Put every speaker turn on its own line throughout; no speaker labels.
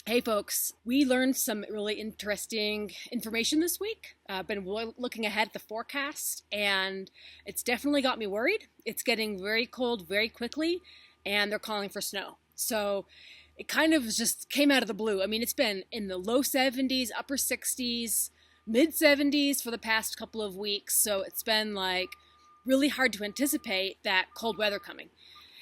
Hey folks, we learned some really interesting information this week. I've been looking ahead at the forecast and it's definitely got me worried. It's getting very cold very quickly and they're calling for snow. So it kind of just came out of the blue. I mean, it's been in the low 70s, upper 60s, mid 70s for the past couple of weeks. So it's been like really hard to anticipate that cold weather coming.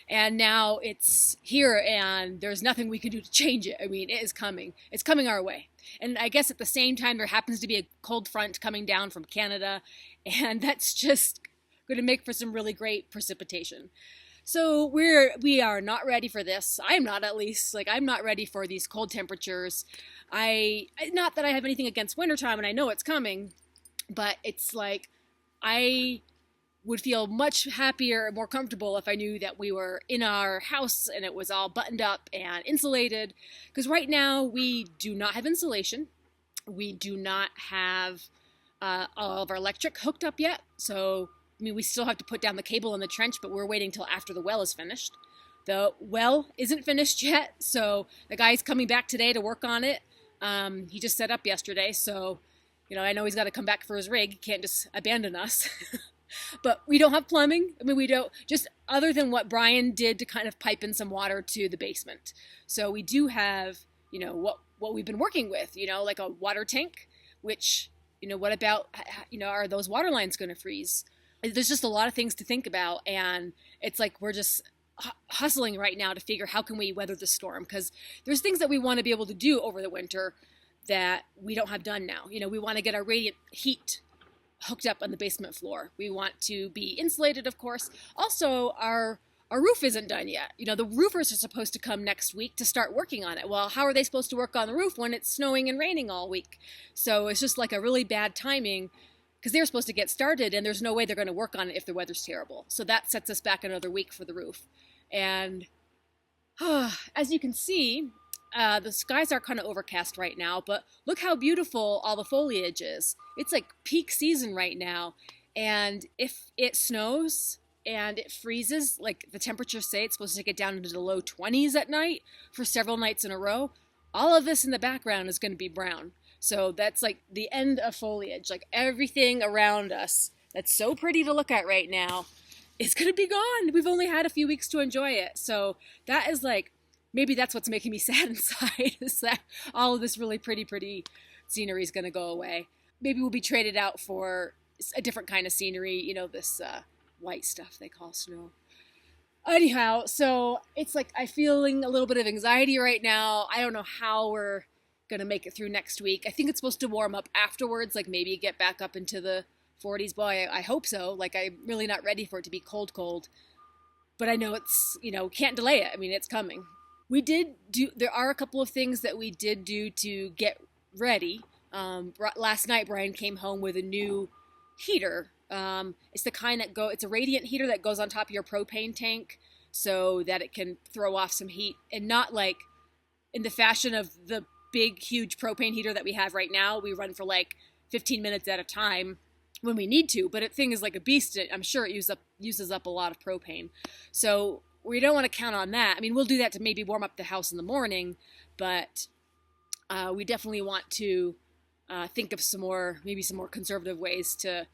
And now it's here and there's nothing we can do to change it. I mean, it is coming. It's coming our way. And I guess at the same time, there happens to be a cold front coming down from Canada, and that's just going to make for some really great precipitation. So we are not ready for this. I'm not, at least. Like, I'm not ready for these cold temperatures. Not that I have anything against wintertime and I know it's coming, but it's like I would feel much happier and more comfortable if I knew that we were in our house and it was all buttoned up and insulated. Because right now we do not have insulation. We do not have all of our electric hooked up yet. So, I mean, we still have to put down the cable in the trench, but we're waiting till after the well is finished. The well isn't finished yet, so the guy's coming back today to work on it. He just set up yesterday, so, I know he's got to come back for his rig. He can't just abandon us. But we don't have plumbing. I mean, we don't, just other than what Brian did to kind of pipe in some water to the basement. So we do have, what we've been working with, like a water tank, which, what about, are those water lines going to freeze? There's just a lot of things to think about. And it's like we're just hustling right now to figure how can we weather the storm, because there's things that we want to be able to do over the winter that we don't have done now. We want to get our radiant heat hooked up on the basement floor. We want to be insulated, of course. Also, our roof isn't done yet. The roofers are supposed to come next week to start working on it. Well, how are they supposed to work on the roof when it's snowing and raining all week? So it's just like a really bad timing, because they're supposed to get started and there's no way they're going to work on it if the weather's terrible. So that sets us back another week for the roof. And as you can see, the skies are kind of overcast right now, but look how beautiful all the foliage is. It's like peak season right now. And if it snows and it freezes, like the temperatures say it's supposed to get down into the low 20s at night for several nights in a row, all of this in the background is going to be brown. So that's like the end of foliage. Like everything around us that's so pretty to look at right now is going to be gone. We've only had a few weeks to enjoy it. So that is like, maybe that's what's making me sad inside, is that all of this really pretty scenery is going to go away. Maybe we'll be traded out for a different kind of scenery, this white stuff they call snow. Anyhow, so it's like I'm feeling a little bit of anxiety right now. I don't know how we're going to make it through next week. I think it's supposed to warm up afterwards, like maybe get back up into the 40s. Boy, I hope so. Like, I'm really not ready for it to be cold. But I know it's, can't delay it. I mean, it's coming. There are a couple of things that we did do to get ready. Last night, Brian came home with a new heater. It's the kind it's a radiant heater that goes on top of your propane tank so that it can throw off some heat, and not like in the fashion of the big, huge propane heater that we have right now. We run for like 15 minutes at a time when we need to, but the thing is like a beast. I'm sure it uses up a lot of propane. So we don't want to count on that. I mean, we'll do that to maybe warm up the house in the morning, but we definitely want to think of maybe some more conservative ways to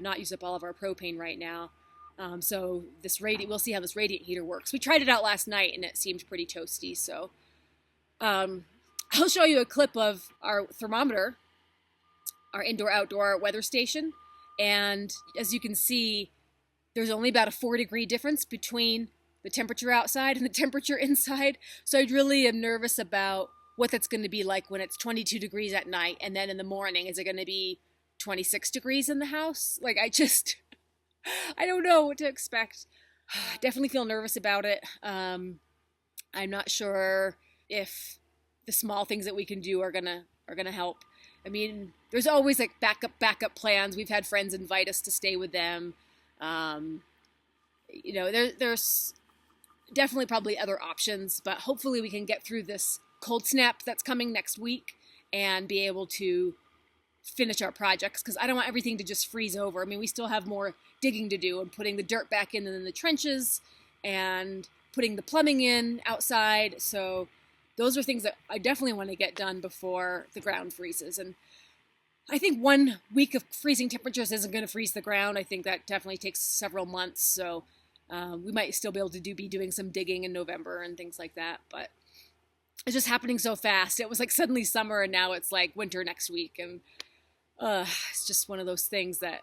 not use up all of our propane right now. So we'll see how this radiant heater works. We tried it out last night and it seemed pretty toasty. So I'll show you a clip of our thermometer, our indoor-outdoor weather station. And as you can see, there's only about a 4-degree difference between the temperature outside and the temperature inside. So I really am nervous about what that's going to be like when it's 22 degrees at night. And then in the morning, is it going to be 26 degrees in the house? Like, I don't know what to expect. Definitely feel nervous about it. I'm not sure if the small things that we can do are gonna help. I mean, there's always like backup plans. We've had friends invite us to stay with them. There's definitely probably other options, but hopefully we can get through this cold snap that's coming next week and be able to finish our projects, because I don't want everything to just freeze over. I mean, we still have more digging to do and putting the dirt back in the trenches and putting the plumbing in outside. So those are things that I definitely want to get done before the ground freezes. And I think 1 week of freezing temperatures isn't going to freeze the ground. I think that definitely takes several months. So we might still be able to be doing some digging in November and things like that. But it's just happening so fast. It was like suddenly summer and now it's like winter next week. And it's just one of those things that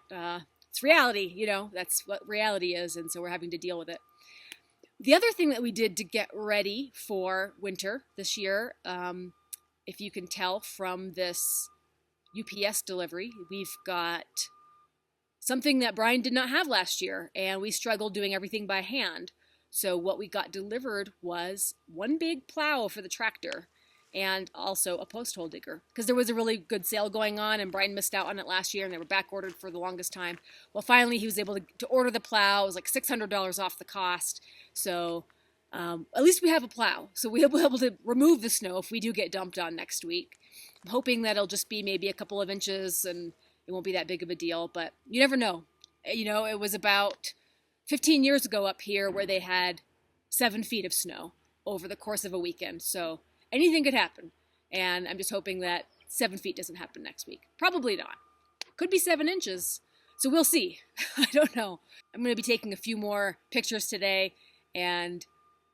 it's reality, you know, that's what reality is. And so we're having to deal with it. The other thing that we did to get ready for winter this year, if you can tell from this UPS delivery, we've got something that Brian did not have last year, and we struggled doing everything by hand. So what we got delivered was one big plow for the tractor and also a post hole digger, because there was a really good sale going on and Brian missed out on it last year and they were back ordered for the longest time. Well, finally he was able to order the plow. It was like $600 off the cost. So at least we have a plow. So we'll be able to remove the snow if we do get dumped on next week. I'm hoping that it'll just be maybe a couple of inches and it won't be that big of a deal, but you never know. You know, it was about 15 years ago up here where they had 7 feet of snow over the course of a weekend. So anything could happen. And I'm just hoping that 7 feet doesn't happen next week. Probably not. Could be 7 inches. So we'll see. I don't know. I'm going to be taking a few more pictures today and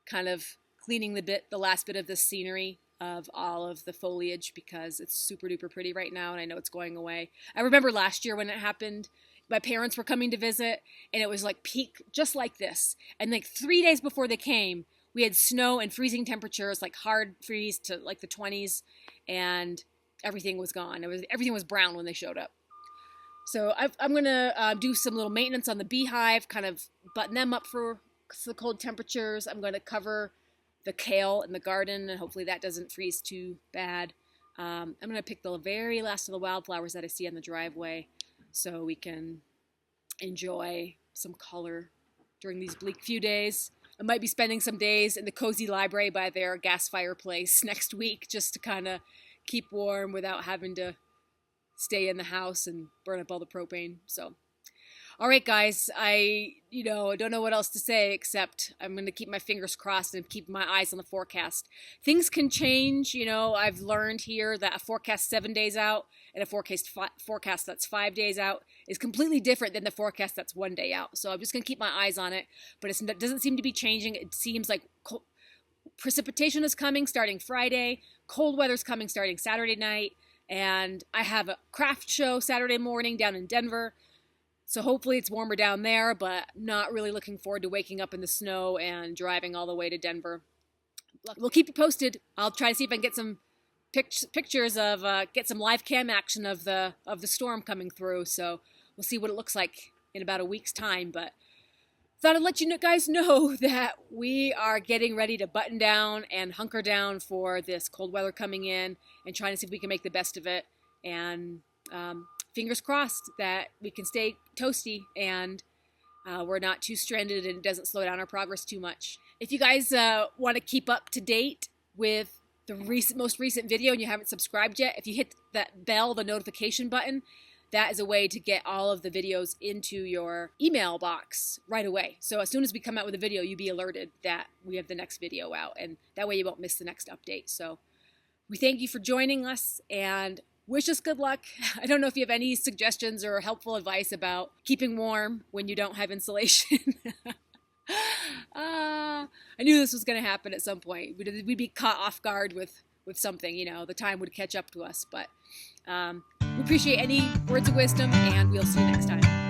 kind of cleaning the last bit of the scenery of all of the foliage because it's super duper pretty right now and I know it's going away. I remember last year when it happened, my parents were coming to visit and it was like peak just like this. And like 3 days before they came, we had snow and freezing temperatures, like hard freeze to like the 20s, and everything was gone. Everything was brown when they showed up. So I'm going to do some little maintenance on the beehive, kind of button them up for the cold temperatures. I'm going to cover the kale in the garden, and hopefully that doesn't freeze too bad. I'm going to pick the very last of the wildflowers that I see on the driveway so we can enjoy some color during these bleak few days. I might be spending some days in the cozy library by their gas fireplace next week just to kind of keep warm without having to stay in the house and burn up all the propane. So, all right, guys, I don't know what else to say except I'm going to keep my fingers crossed and keep my eyes on the forecast. Things can change. You know, I've learned here that a forecast 7 days out and a forecast that's 5 days out is completely different than the forecast that's 1 day out. So I'm just going to keep my eyes on it, but it doesn't seem to be changing. It seems like precipitation is coming starting Friday. Cold weather's coming starting Saturday night. And I have a craft show Saturday morning down in Denver. So hopefully it's warmer down there, but not really looking forward to waking up in the snow and driving all the way to Denver. We'll keep you posted. I'll try to see if I can get some pictures of, get some live cam action of the storm coming through. So we'll see what it looks like in about a week's time. But thought I'd let you guys know that we are getting ready to button down and hunker down for this cold weather coming in and trying to see if we can make the best of it. And fingers crossed that we can stay toasty and we're not too stranded and it doesn't slow down our progress too much. If you guys want to keep up to date with the most recent video and you haven't subscribed yet, if you hit that bell, the notification button, that is a way to get all of the videos into your email box right away. So as soon as we come out with a video, you'll be alerted that we have the next video out, and that way you won't miss the next update. So we thank you for joining us and wish us good luck. I don't know if you have any suggestions or helpful advice about keeping warm when you don't have insulation. I knew this was going to happen at some point. We'd be caught off guard with something, the time would catch up to us. But we appreciate any words of wisdom, and we'll see you next time.